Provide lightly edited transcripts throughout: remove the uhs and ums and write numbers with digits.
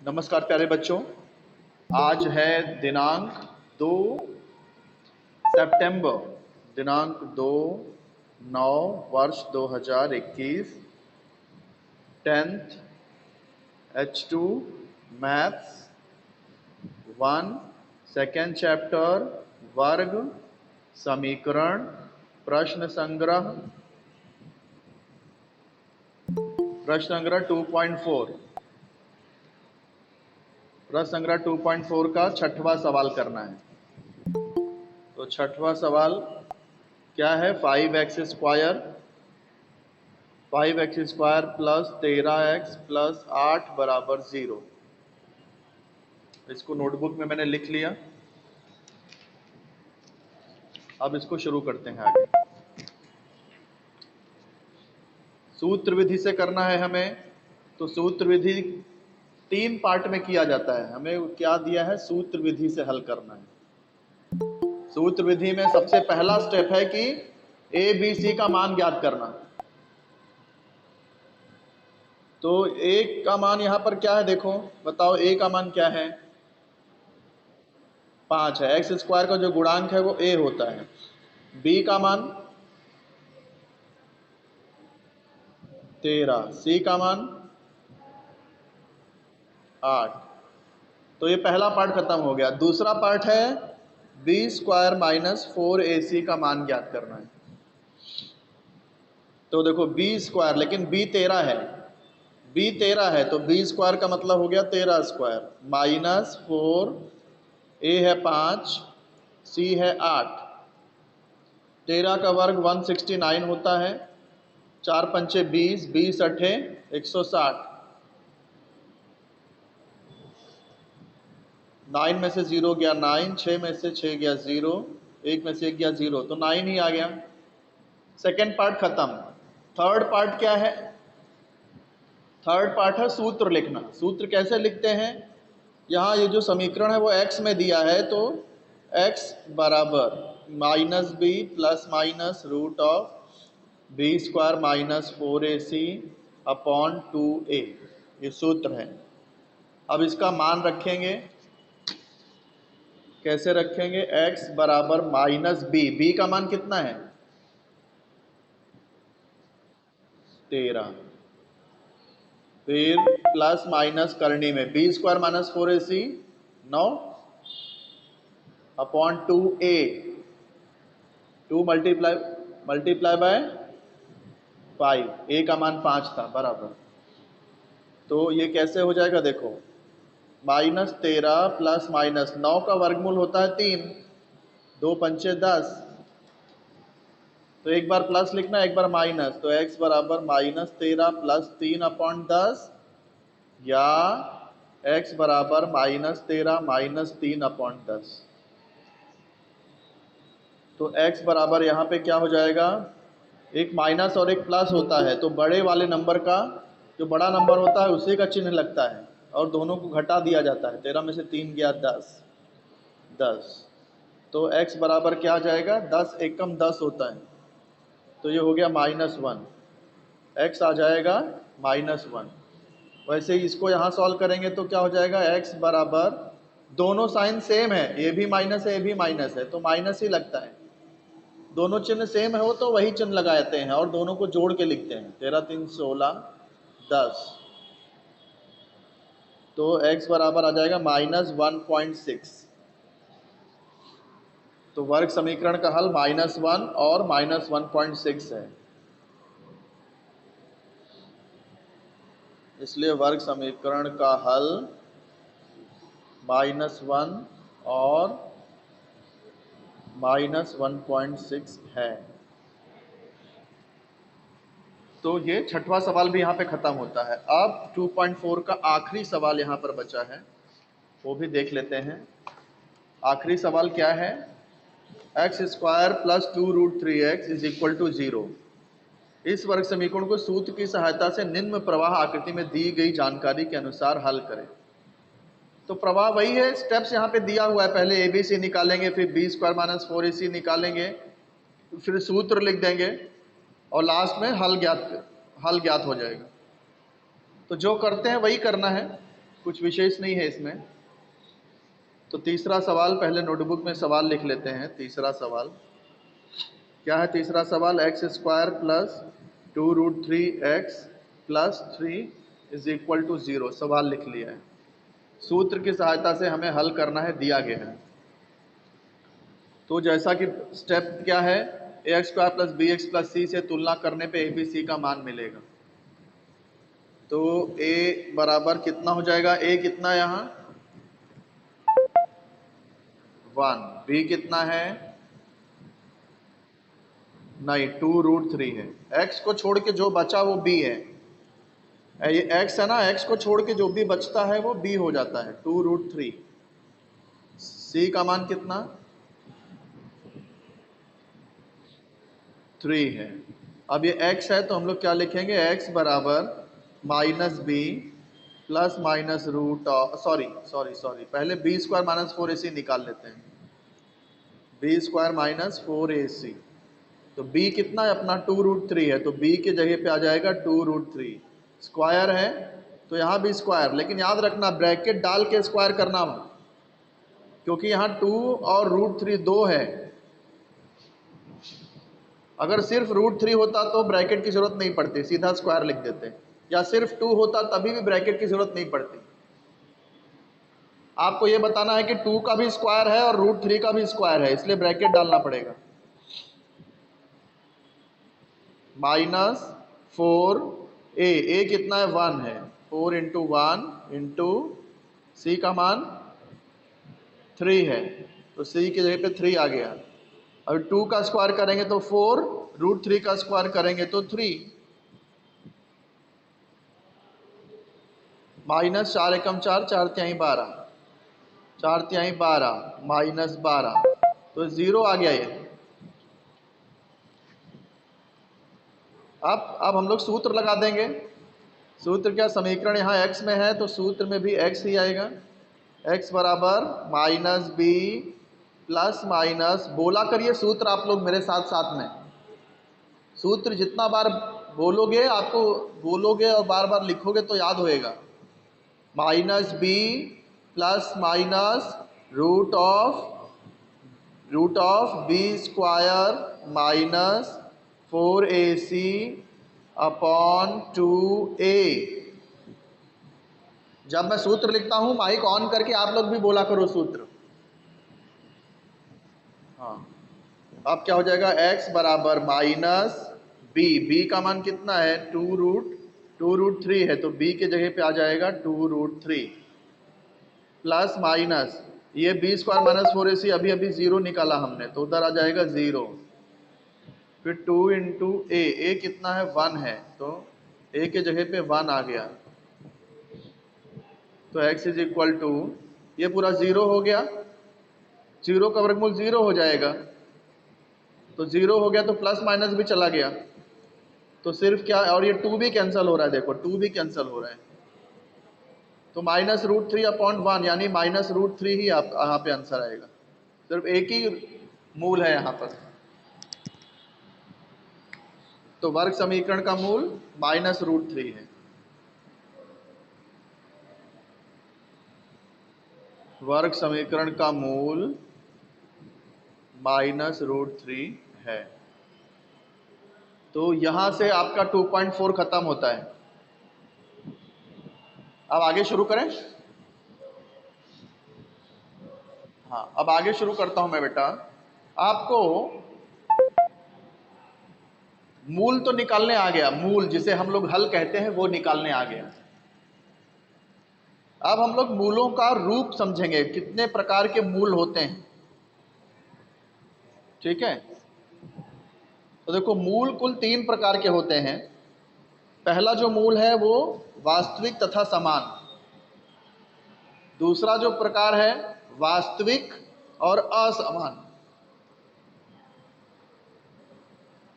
नमस्कार प्यारे बच्चों, आज है दिनांक 2 सितंबर, दिनांक 2/9 वर्ष 2021। 10th H2 maths 1 second chapter वर्ग समीकरण प्रश्न संग्रह 2.4। प्रश्न संग्रह 2.4 का छठवां सवाल करना है। तो छठवां सवाल क्या है? 5x square plus 13x plus 8 बराबर 0। इसको नोटबुक में मैंने लिख लिया। अब इसको शुरू करते हैं आगे। सूत्र विधि से करना है हमें। तो सूत्र विधि 3 पार्ट में किया जाता है। हमें क्या दिया है? सूत्र विधि से हल करना है। सूत्र विधि में सबसे पहला स्टेप है कि ए बी सी का मान ज्ञात करना। तो ए का मान यहां पर क्या है? देखो बताओ, ए का मान क्या है? 5 है। एक्स स्क्वायर का जो गुणांक है वो ए होता है। बी का मान 13, सी का मान 8। तो ये पहला पार्ट खत्म हो गया। दूसरा पार्ट है बी स्क्वायर माइनस 4ac का मान ज्ञात करना है। तो देखो बी स्क्वायर, लेकिन बी 13 है, बी 13 है तो बी स्क्वायर का मतलब हो गया 13 स्क्वायर माइनस 4, ए है 5, सी है 8। 13 का वर्ग 169 होता है। 4 पंचे 20, 20 अठे 160। 9 में से 0 गया 9, 6 में से 6 गया 0, 1 में से 1 गया 0, तो 9 ही आ गया। सेकेंड पार्ट खत्म। थर्ड पार्ट क्या है? थर्ड पार्ट है सूत्र लिखना। सूत्र कैसे लिखते हैं? यहाँ ये जो समीकरण है वो x में दिया है, तो x बराबर minus b plus minus root of b square minus 4ac upon 2a, ये सूत्र है। अब इसका मान रखेंगे। कैसे रखेंगे? x बराबर माइनस बी, बी का मान कितना है? 13। फिर प्लस माइनस करनी में b square minus 4ac 9 upon 2a, 2 multiply by 5, a का मान 5 था बराबर। तो ये कैसे हो जाएगा? देखो माइनस 13 प्लस माइनस 9 का वर्गमूल होता है 3, 2 पंचे 10, तो एक बार प्लस लिखना, एक बार माइनस। तो x बराबर माइनस 13 प्लस 3 अपॉन 10, या x बराबर माइनस 13 माइनस 3 अपॉन 10। तो x बराबर यहाँ पे क्या हो जाएगा? एक माइनस और एक प्लस होता है, तो बड़े वाले नंबर का जो बड़ा नंबर होता है उसी का चिन्ह लगता है और दोनों को घटा दिया जाता है। 13 में से 3 गया 10। तो x बराबर क्या आ जाएगा? 10 एकम 10 होता है, तो ये हो गया -1। x आ जाएगा -1। वैसे ही इसको यहाँ सॉल्व करेंगे तो क्या हो जाएगा? x बराबर, दोनों साइन सेम है, ये भी माइनस है ये भी माइनस है, तो माइनस ही लगता है। दोनों चिन्ह सेम हो तो वही चिन्ह लगाते हैं और दोनों को जोड़ के लिखते हैं। 13 3 16 10। तो x बराबर आ जाएगा -1.6। तो वर्ग समीकरण का हल -1 और -1.6 है। इसलिए वर्ग समीकरण का हल -1 और -1.6 है। तो ये छठवां सवाल भी यहाँ पे खत्म होता है। अब 2.4 का आखिरी सवाल यहाँ पर बचा है, वो भी देख लेते हैं। आखिरी सवाल क्या है? x square plus 2√3x is equal to 0। इस वर्ग समीकरण को सूत्र की सहायता से निम्न प्रवाह आकृति में दी गई जानकारी के अनुसार हल करें। तो प्रवाह वही है, स्टेप्स यहाँ पे दिया हुआ है। पहले ABC निकालेंगे, फिर बी स्क्वायर माइनस 4ac निकालेंगे, फिर सूत्र लिख देंगे और लास्ट में हल ज्ञात हो जाएगा। तो जो करते हैं वही करना है। कुछ विशेष नहीं है इसमें। तो तीसरा सवाल पहले नोटबुक में सवाल लिख लेते हैं। तीसरा सवाल क्या है? तीसरा सवाल x square plus 2√3x plus 3 is equal to 0। सवाल लिख लिया है। सूत्र की सहायता से हमें हल करना है, दिया गया है। तो जैसा कि स्टेप क्या है, a x square plus b x plus c से तुलना करने पे ए बी सी का मान मिलेगा। तो ए बराबर कितना हो जाएगा? ए कितना यहाँ 1, बी कितना है नहीं 2√3 है। एक्स को छोड़ के जो बचा वो बी है। ये एक्स है ना, एक्स को छोड़ के जो भी बचता है वो बी हो जाता है 2√3। सी का मान कितना 3 है। अब ये x है तो हम लोग क्या लिखेंगे? x बराबर minus b plus minus root of sorry पहले बी स्क्वायर माइनस 4ac निकाल लेते हैं। बी स्क्वायर माइनस 4ac, तो b कितना है अपना 2√3 है, तो b के जगह पे आ जाएगा 2√3। स्क्वायर है तो यहाँ भी स्क्वायर, लेकिन याद रखना ब्रैकेट डाल के स्क्वायर करना, क्योंकि यहाँ 2 और √3 2 है। अगर सिर्फ √3 होता तो ब्रैकेट की जरूरत नहीं पड़ती, सीधा स्क्वायर लिख देते, या सिर्फ 2 होता तभी भी ब्रैकेट की जरूरत नहीं पड़ती। आपको ये बताना है कि 2 का भी स्क्वायर है और √3 का भी स्क्वायर है, इसलिए ब्रैकेट डालना पड़ेगा। माइनस 4a कितना है 1 है, 4 इंटू 1 इंटू सी का मान 3 है, तो सी की जगह पे 3 आ गया। अब 2 का स्क्वायर करेंगे तो 4, √3 का स्क्वायर करेंगे तो 3। माइनस 4 एकम 4, 4 तिहाई 12, 4 तिहाई 12 माइनस 12, तो 0 आ गया ये। अब हम लोग सूत्र लगा देंगे। सूत्र क्या, समीकरण यहाँ x में है तो सूत्र में भी x ही आएगा। x बराबर माइनस बी प्लस माइनस, बोला करिए सूत्र आप लोग मेरे साथ साथ में। सूत्र जितना बार बोलोगे, आपको बोलोगे और बार बार लिखोगे तो याद होएगा। Minus b plus minus root of b square minus 4ac upon 2a। जब मैं सूत्र लिखता हूं माइक ऑन करके आप लोग भी बोला करो सूत्र। हाँ, अब क्या हो जाएगा? x बराबर माइनस b का मान कितना है 2√3 है, तो b के जगह पे आ जाएगा 2√3 प्लस माइनस ये बी स्क्वायर माइनस 4ac अभी अभी 0 निकाला हमने, तो उधर आ जाएगा 0। फिर 2 इंटू ए कितना है 1 है, तो a के जगह पे 1 आ गया, तो x इज इक्वल टू, ये पूरा 0 हो गया, 0 का वर्गमूल 0 हो जाएगा, तो 0 हो गया तो प्लस माइनस भी चला गया, तो सिर्फ क्या, और ये 2 भी कैंसिल हो रहा है, देखो 2 भी कैंसिल हो रहा है, तो माइनस √3 अपॉन 1 यानी माइनस √3 ही आप यहाँ पे आंसर आएगा। सिर्फ एक ही मूल है यहाँ पर, तो वर्ग समीकरण का मूल माइनस √3 है। वर्ग समीकरण का मूल माइनस √3 है। तो यहां से आपका 2.4 खत्म होता है। अब आगे शुरू करें। हाँ, अब आगे शुरू करता हूं मैं बेटा। आपको मूल तो निकालने आ गया, मूल जिसे हम लोग हल कहते हैं वो निकालने आ गया। अब हम लोग मूलों का रूप समझेंगे, कितने प्रकार के मूल होते हैं। ठीक है, तो देखो मूल कुल 3 प्रकार के होते हैं। पहला जो मूल है वो वास्तविक तथा समान, दूसरा जो प्रकार है वास्तविक और असमान,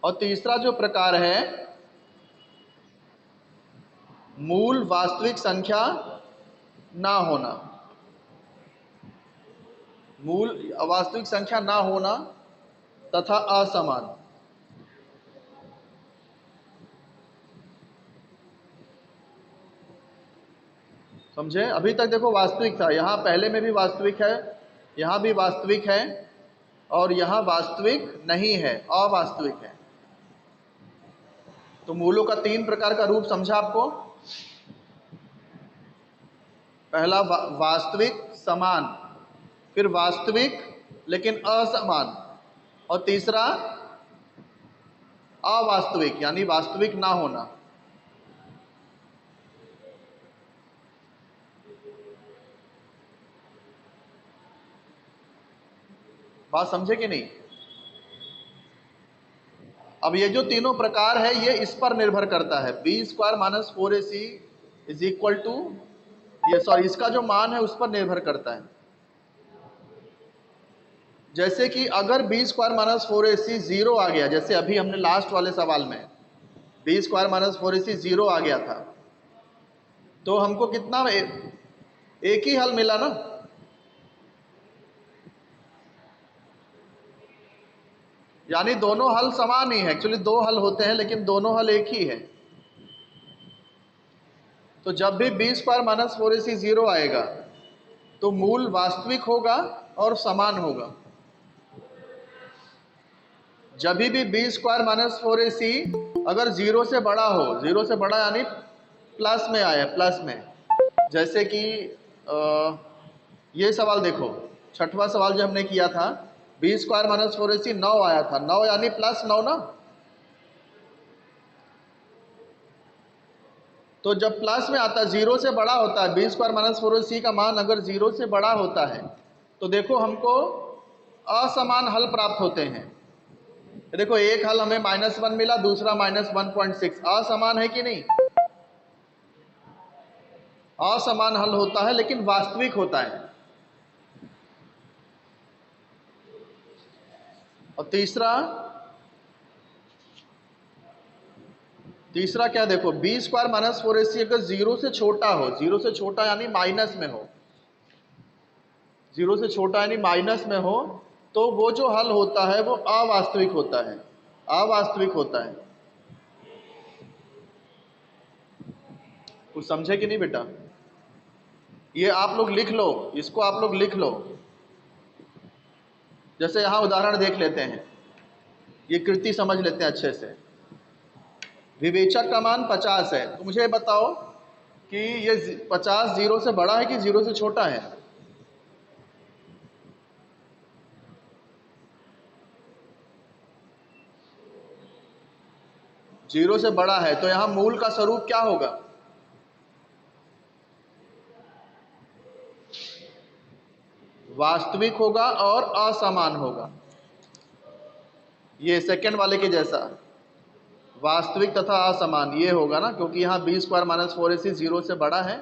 और तीसरा जो प्रकार है मूल वास्तविक संख्या ना होना, मूल वास्तविक संख्या ना होना तथा असमान। समझे? अभी तक देखो वास्तविक था, यहाँ पहले में भी वास्तविक है, यहाँ भी वास्तविक है, और यहाँ वास्तविक नहीं है, अवास्तविक है। तो मूलों का 3 प्रकार का रूप समझा आपको। पहला वास्तविक समान, फिर वास्तविक लेकिन असमान, और तीसरा अवास्तविक यानी वास्तविक ना होना। बात समझे कि नहीं? अब ये जो तीनों प्रकार है ये इस पर निर्भर करता है, b² - 4ac is equal to, ये सॉरी इसका जो मान है उस पर निर्भर करता है। जैसे कि अगर b² - 4ac 0 आ गया, जैसे अभी हमने लास्ट वाले सवाल में b² - 4ac 0 आ गया था, तो हमको कितना एक ही हल मिला ना। यानी दोनों हल समान ही है, एक्चुअली 2 हल होते हैं लेकिन दोनों हल एक ही है। तो जब भी b² - 4ac 0 आएगा तो मूल वास्तविक होगा और समान होगा। जब भी b² - 4ac अगर 0 से बड़ा हो, 0 से बड़ा यानी प्लस में आया, प्लस में, जैसे कि ये सवाल देखो, छठवां सवाल जो हमने किया था, b² - 4ac 9 आया था, 9 यानी +9 ना। तो जब प्लस में आता है, 0 से बड़ा होता है, b² - 4ac का मान अगर 0 से बड़ा होता है तो देखो हमको असमान हल प्राप्त होते हैं। देखो एक हल हमें -1 मिला, दूसरा -1.6, असमान है कि नहीं? असमान हल होता है लेकिन वास्तविक होता है। और तीसरा क्या देखो, b² - 4ac अगर 0 से छोटा हो, 0 से छोटा यानी माइनस में हो, 0 से छोटा यानी माइनस में हो, तो वो जो हल होता है वो अवास्तविक होता है, अवास्तविक होता है। कुछ समझे कि नहीं बेटा? ये आप लोग लिख लो, इसको आप लोग लिख लो। जैसे यहाँ उदाहरण देख लेते हैं, ये कृति समझ लेते हैं अच्छे से। विवेचक का मान 50 है, तो मुझे बताओ कि ये 50 0 से बड़ा है कि 0 से छोटा है? जीरो से बड़ा है, तो यहाँ मूल का स्वरूप क्या होगा? वास्तविक होगा और असमान होगा। ये सेकंड वाले के जैसा, वास्तविक तथा असमान ये होगा ना, क्योंकि यहाँ b² - 4ac 0 से बड़ा है,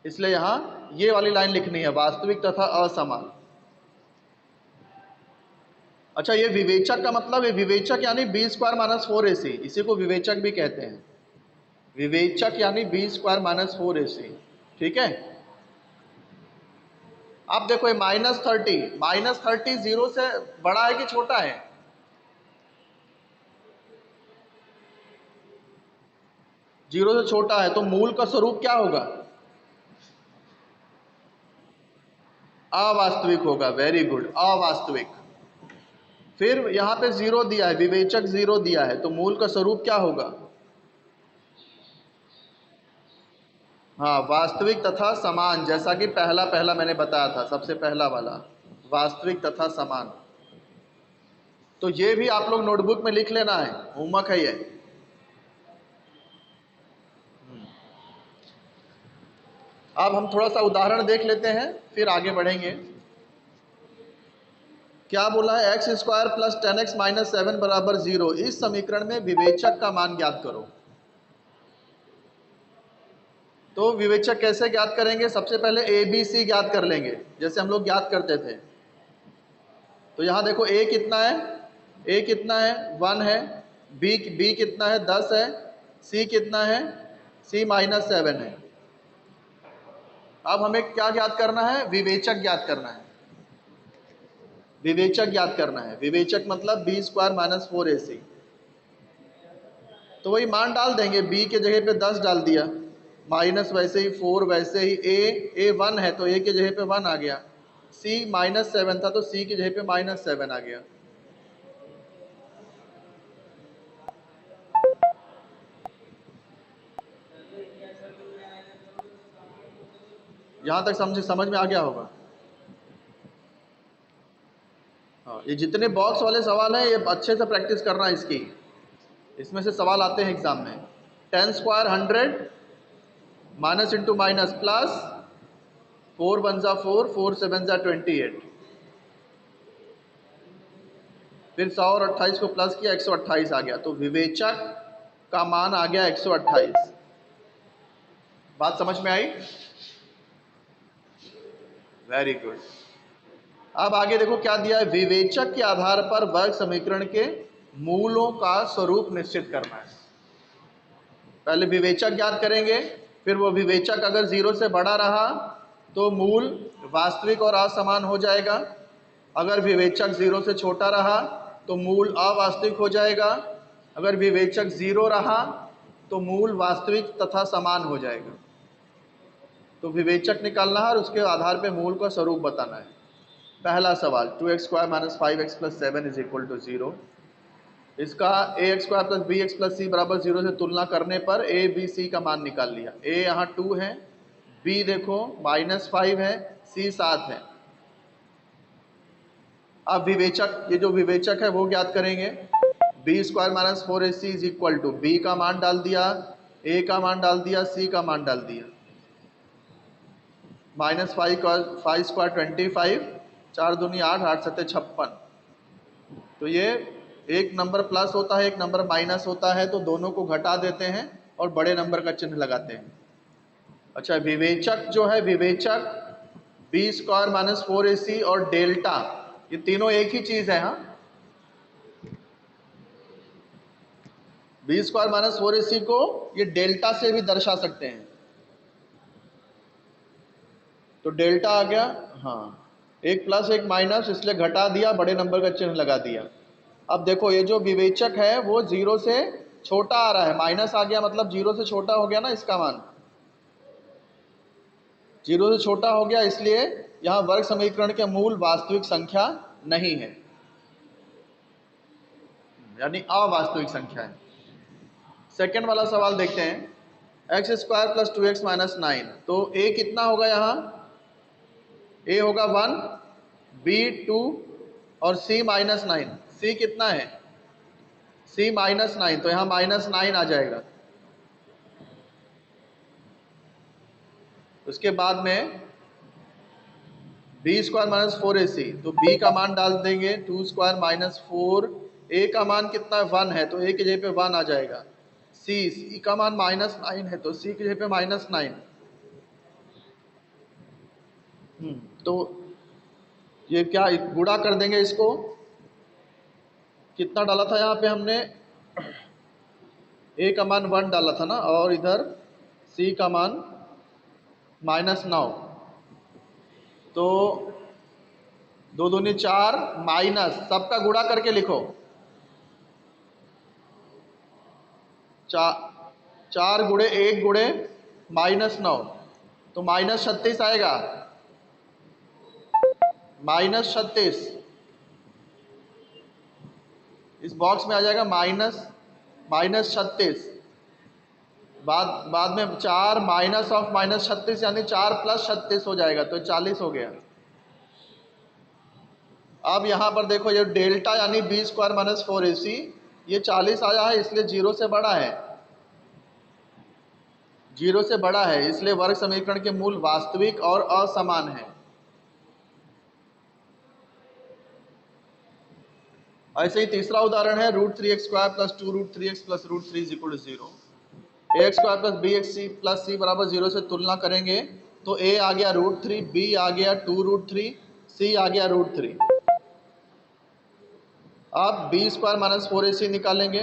इसलिए यहाँ ये वाली लाइन लिखनी है, वास्तविक तथा असमान। अच्छा, ये विवेचक का मतलब है, विवेचक यानी b² - 4ac, इसी को विवेचक भी कहते हैं। विवेचक यानी b² - 4ac, ठीक है। अब देखो ये -30 0 से बड़ा है कि छोटा है? जीरो से छोटा है, तो मूल का स्वरूप क्या होगा? अवास्तविक होगा। वेरी गुड, अवास्तविक। फिर यहाँ पे 0 दिया है, विवेचक 0 दिया है, तो मूल का स्वरूप क्या होगा? हाँ, वास्तविक तथा समान, जैसा कि पहला मैंने बताया था, सबसे पहला वाला, वास्तविक तथा समान। तो ये भी आप लोग नोटबुक में लिख लेना है, होमवर्क है ये। अब हम थोड़ा सा उदाहरण देख लेते हैं, फिर आगे बढ़ेंगे। क्या बोला है? x² + 10x - 7 = 0। इस समीकरण में विवेचक का मान ज्ञात करो। तो विवेचक कैसे ज्ञात करेंगे? सबसे पहले a b c ज्ञात कर लेंगे, जैसे हम लोग ज्ञात करते थे। तो यहाँ देखो a कितना है, a कितना है, 1 है, b कितना है, 10 है, c कितना है, c - 7 है। अब हमें क्या ज्ञात करना है? विवेचक ज्ञात करना है, विवेचक ज्ञात करना है। विवेचक मतलब b² - 4ac। तो वही मान डाल देंगे, b के जगह पे 10 डाल दिया, माइनस वैसे ही 4, वैसे ही ए 1 है तो ए की जगह पे 1 आ गया, सी -7 था तो सी की जगह पे -7 आ गया। यहाँ तक समझ में आ गया होगा। हाँ, ये जितने बॉक्स वाले सवाल हैं ये अच्छे से प्रैक्टिस करना है इसकी, इसमें से सवाल आते हैं एग्जाम में। 10 square 100, minus into minus plus, 4 1 जा 4, 4 7 जा 28, फिर 100 और 28 को प्लस किया 128 आ गया, तो विवेचक का मान आ गया 128। बात समझ में आई? Very good. अब आगे देखो क्या दिया है, विवेचक के आधार पर वर्ग समीकरण के मूलों का स्वरूप निश्चित करना है। पहले विवेचक ज्ञात करेंगे, फिर वो विवेचक अगर 0 से बड़ा रहा तो मूल वास्तविक और असमान हो जाएगा, अगर विवेचक 0 से छोटा रहा तो मूल अवास्तविक हो जाएगा, अगर विवेचक 0 रहा तो मूल वास्तविक तथा समान हो जाएगा। तो विवेचक निकालना है और उसके आधार पे मूल का स्वरूप बताना है। पहला सवाल 2x square minus 5x plus 7 is equal to 0। इसका ax square plus bx plus c बराबर 0 से तुलना करने पर a b c का मान निकाल लिया। a यहाँ 2 है, b देखो -5 है, c 7 है। अब विवेचक, ये जो विवेचक है वो ज्ञात करेंगे। b square minus 4ac is equal to b का मान डाल दिया, a का मान डाल दिया, c का मान डाल दिया। -5 स्क्वायर 25, 4 दूनी 8, 8 सत्ते 56। तो ये एक नंबर प्लस होता है, एक नंबर माइनस होता है, तो दोनों को घटा देते हैं और बड़े नंबर का चिन्ह लगाते हैं। अच्छा, विवेचक जो है, विवेचक बी स्क्वायर माइनस 4ac और डेल्टा, ये तीनों एक ही चीज है। हाँ, बी स्क्वायर माइनस 4ac को ये डेल्टा से भी दर्शा सकते हैं, तो डेल्टा आ गया। हाँ, एक प्लस एक माइनस, इसलिए घटा दिया, बड़े नंबर का चिन्ह लगा दिया। अब देखो ये जो विवेचक है वो 0 से छोटा आ रहा है, माइनस आ गया मतलब 0 से छोटा हो गया ना, इसका मान 0 से छोटा हो गया, इसलिए यहाँ वर्ग समीकरण के मूल वास्तविक संख्या नहीं है, यानी अवास्तविक संख्या है। सेकंड वाला सवाल देखते हैं, x square plus 2x minus 9, तो a कितना होगा, यहाँ a होगा 1, b 2 और c -9। c कितना है, c -9, तो यहाँ -9 आ जाएगा। उसके बाद में b स्क्वायर माइनस 4ac, तो b का मान डाल देंगे 2 स्क्वायर माइनस 4, a का मान कितना 1 है तो a की जगह पे 1 आ जाएगा। c का मान -9 है तो c की जगह पे -9। तो ये क्या गुणा कर देंगे इसको, कितना डाला था यहाँ पे हमने, a का मान 1 डाला था ना, और इधर c का मान -9, तो 2 दूनी 4 माइनस, सबका गुणा करके लिखो, 4 गुणे 1 गुणे -9, तो -36 आएगा, -36 इस बॉक्स में आ जाएगा, -36। बाद में 4 माइनस ऑफ -36 यानी 4 प्लस 36 हो जाएगा, तो 40 हो गया। अब यहाँ पर देखो ये डेल्टा यानी बी स्क्वायर माइनस 4ac, ये 40 आया है, इसलिए 0 से बड़ा है, 0 से बड़ा है, इसलिए वर्ग समीकरण के मूल वास्तविक और असमान है। ऐसे ही तीसरा उदाहरण है, √3x square plus 2√3x plus √3 is equal to 0। ax square plus bx plus c बराबर 0 से तुलना करेंगे तो a आ गया √3, b आ गया 2√3, c आ गया √3। अब b स्क्वायर माइनस 4ac निकालेंगे,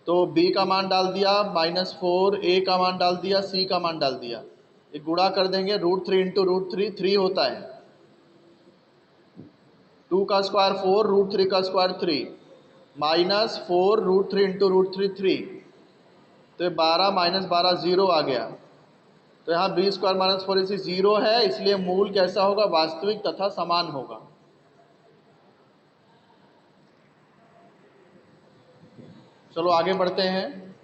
तो b का मान डाल दिया -4, a का मान डाल दिया, c का मान डाल दिया, ये गुणा कर देंगे, √3 इंटू √3 3 होता है, 2 का स्क्वायर 4, √3 का स्क्वायर 3, -4 √3 इंटू √3 3, तो ये 12 माइनस 12 0 आ गया। तो यहाँ बी स्क्वायर माइनस 4ac 0 है, इसलिए मूल कैसा होगा? वास्तविक तथा समान होगा। चलो आगे बढ़ते हैं।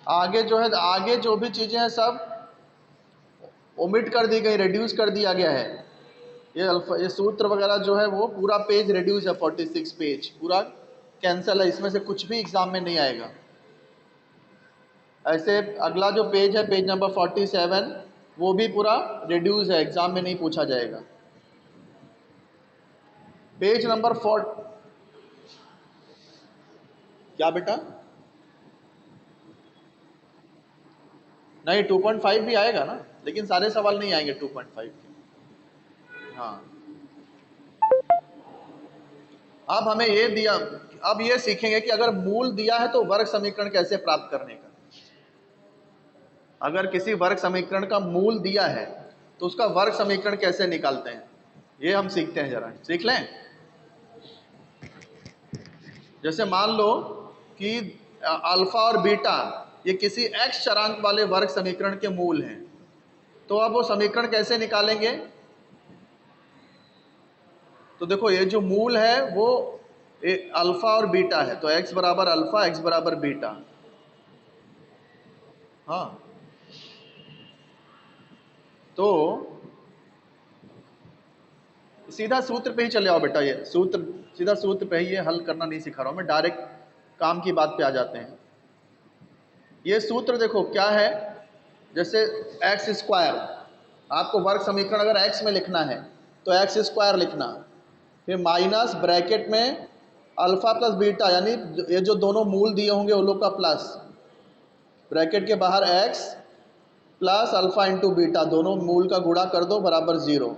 आगे जो है, आगे जो भी चीज़ें हैं सब ओमिट कर दी गई, रिड्यूस कर दिया गया है। ये सूत्र वगैरह जो है वो पूरा पेज रिड्यूस है, 46 पेज पूरा कैंसिल है, इसमें से कुछ भी एग्जाम में नहीं आएगा। ऐसे अगला जो पेज है, पेज नंबर 47, वो भी पूरा रिड्यूस है, एग्जाम में नहीं पूछा जाएगा। पेज नंबर 4 क्या बेटा? नहीं, 2.5 भी आएगा ना, लेकिन सारे सवाल नहीं आएंगे 2.5 के। हाँ, अब हमें ये दिया, अब ये सीखेंगे कि अगर मूल दिया है तो वर्ग समीकरण कैसे प्राप्त करने का। अगर किसी वर्ग समीकरण का मूल दिया है तो उसका वर्ग समीकरण कैसे निकालते हैं, ये हम सीखते हैं, जरा सीख लें। जैसे मान लो कि अल्फा और बीटा ये किसी एक्स चरांक वाले वर्ग समीकरण के मूल हैं, तो अब वो समीकरण कैसे निकालेंगे? तो देखो, ये जो मूल है वो अल्फा और बीटा है, तो x बराबर अल्फा, x बराबर बीटा। हाँ, तो सीधा सूत्र पे ही चले आओ बेटा। ये सूत्र, सीधा सूत्र पे ही, ये हल करना नहीं सिखा रहा हूं मैं, डायरेक्ट काम की बात पे आ जाते हैं। ये सूत्र देखो क्या है, जैसे एक्स स्क्वायर, आपको वर्ग समीकरण अगर x में लिखना है तो एक्स स्क्वायर लिखना, फिर माइनस ब्रैकेट में अल्फा प्लस बीटा, यानी ये जो दोनों मूल दिए होंगे उन लोग का प्लस, ब्रैकेट के बाहर x plus alpha into beta, दोनों मूल का गुणा कर दो बराबर 0।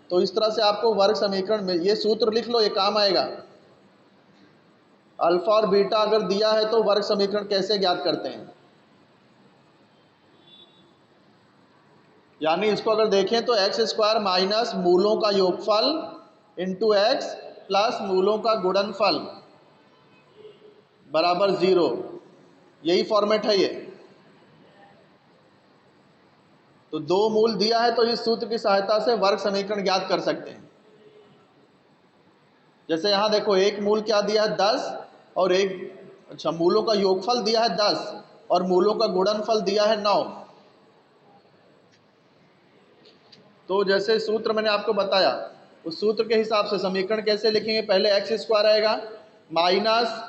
तो इस तरह से आपको वर्ग समीकरण में ये सूत्र लिख लो, ये काम आएगा। अल्फा और बीटा अगर दिया है तो वर्ग समीकरण कैसे ज्ञात करते हैं, यानी इसको अगर देखें तो एक्स स्क्वायर माइनस मूलों का योगफल इंटू एक्स प्लस मूलों का गुणनफल बराबर 0, यही फॉर्मेट है ये। तो दो मूल दिया है तो इस सूत्र की सहायता से वर्ग समीकरण ज्ञात कर सकते हैं। जैसे यहाँ देखो, एक मूल क्या दिया है 10, और एक, अच्छा, मूलों का योगफल दिया है 10 और मूलों का गुणनफल दिया है 9। तो जैसे सूत्र मैंने आपको बताया, उस सूत्र के हिसाब से समीकरण कैसे लिखेंगे? पहले एक्स स्क्वायर आएगा माइनस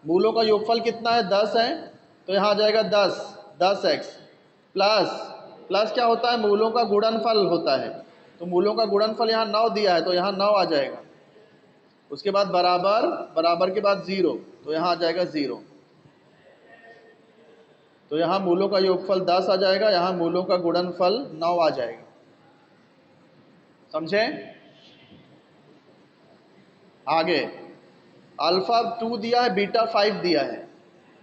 मूलों का योगफल कितना है 10 है, तो यहाँ आ जाएगा 10x प्लस क्या होता है? मूलों का गुणनफल होता है, तो मूलों का गुणनफल यहाँ 9 दिया है तो यहाँ 9 आ जाएगा। उसके बाद बराबर के बाद 0, तो यहाँ आ जाएगा 0। तो यहाँ मूलों का योगफल 10 आ जाएगा, यहाँ मूलों का गुणनफल 9 आ जाएगा। समझे? आगे अल्फा 2 दिया है, बीटा 5 दिया है।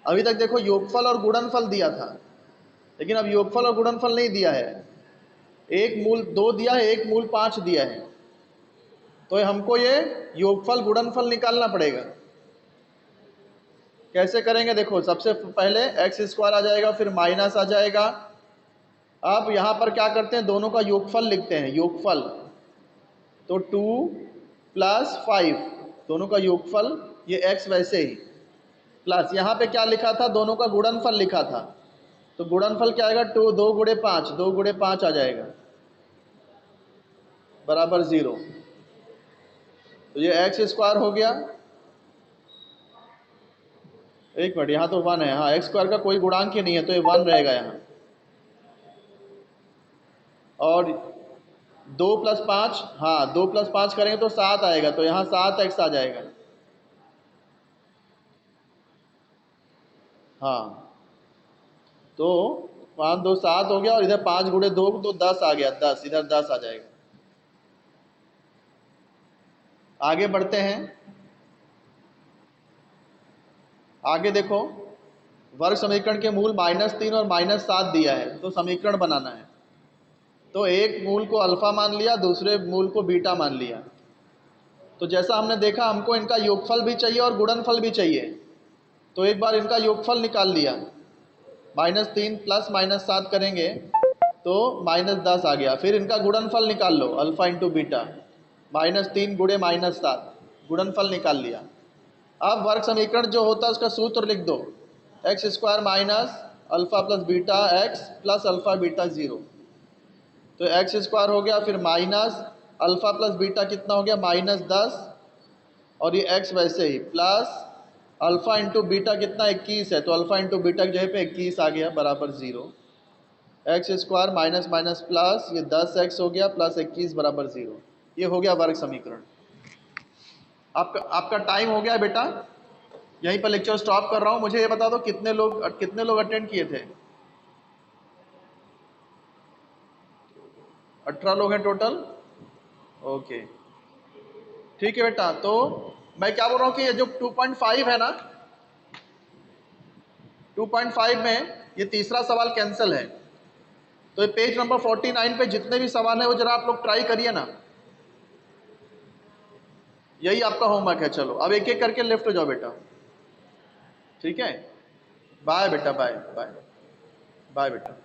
अभी तक देखो योगफल और गुणनफल दिया था, लेकिन अब योगफल और गुणनफल नहीं दिया है। एक मूल 2 दिया है, एक मूल 5 दिया है, तो हमको ये योगफल गुणनफल निकालना पड़ेगा। कैसे करेंगे? देखो, सबसे पहले एक्स स्क्वायर आ जाएगा, फिर माइनस आ जाएगा। अब यहाँ पर क्या करते हैं? दोनों का योगफल लिखते हैं, योगफल। तो 2 प्लस 5, दोनों का योगफल, ये x वैसे ही, प्लस यहाँ पे क्या लिखा था? दोनों का गुणनफल लिखा था, तो गुणनफल क्या आएगा? 2 2 गुणे 5, 2 गुणे 5 आ जाएगा बराबर 0। तो ये एक्स स्क्वायर हो गया। एक मिनट, यहाँ तो 1 है, हाँ, एक्स स्क्वायर का कोई गुणांक ही नहीं है तो ये 1 रहेगा यहाँ। और 2 प्लस 5, हाँ, 2 प्लस 5 करेंगे तो 7 आएगा, तो यहाँ 7x आ जाएगा। हाँ, तो 5 2 7 हो गया, और इधर 5 गुणे 2 तो 10 आ गया, 10, इधर 10 आ जाएगा। आगे बढ़ते हैं। आगे देखो, वर्ग समीकरण के मूल -3 और -7 दिया है, तो समीकरण बनाना है। तो एक मूल को अल्फा मान लिया, दूसरे मूल को बीटा मान लिया। तो जैसा हमने देखा, हमको इनका योगफल भी चाहिए और गुणनफल भी चाहिए, तो एक बार इनका योगफल निकाल लिया। -3 प्लस -7 करेंगे तो -10 आ गया। फिर इनका गुणनफल निकाल लो, अल्फा इंटू बीटा, -3 गुणे -7, गुणनफल निकाल लिया। अब वर्ग समीकरण जो होता है उसका सूत्र लिख दो, x square minus alpha plus beta x plus alpha beta 0। तो एक्स स्क्वायर हो गया, फिर माइनस अल्फा प्लस बीटा कितना हो गया -10, और ये एक्स वैसे ही प्लस अल्फा इंटू बीटा कितना 21 है, तो अल्फा इंटू बीटा की जगह पे 21 आ गया बराबर 0। X square minus minus plus, ये 10x हो गया प्लस 21 बराबर 0। ये हो गया वर्ग समीकरण। आपका टाइम हो गया बेटा, यहीं पर लेक्चर स्टॉप कर रहा हूँ। मुझे ये बता दो कितने लोग अटेंड किए थे? 18 लोग हैं टोटल। ओके ठीक है बेटा। तो मैं क्या बोल रहा हूँ कि ये जो 2.5 है ना, 2.5 में ये तीसरा सवाल कैंसिल है। तो ये पेज नंबर 49 पे जितने भी सवाल है वो जरा आप लोग ट्राई करिए ना, यही आपका होमवर्क है। चलो अब एक एक करके लेफ्ट हो जाओ बेटा, ठीक है। बाय बेटा, बाय बाय बाय बेटा।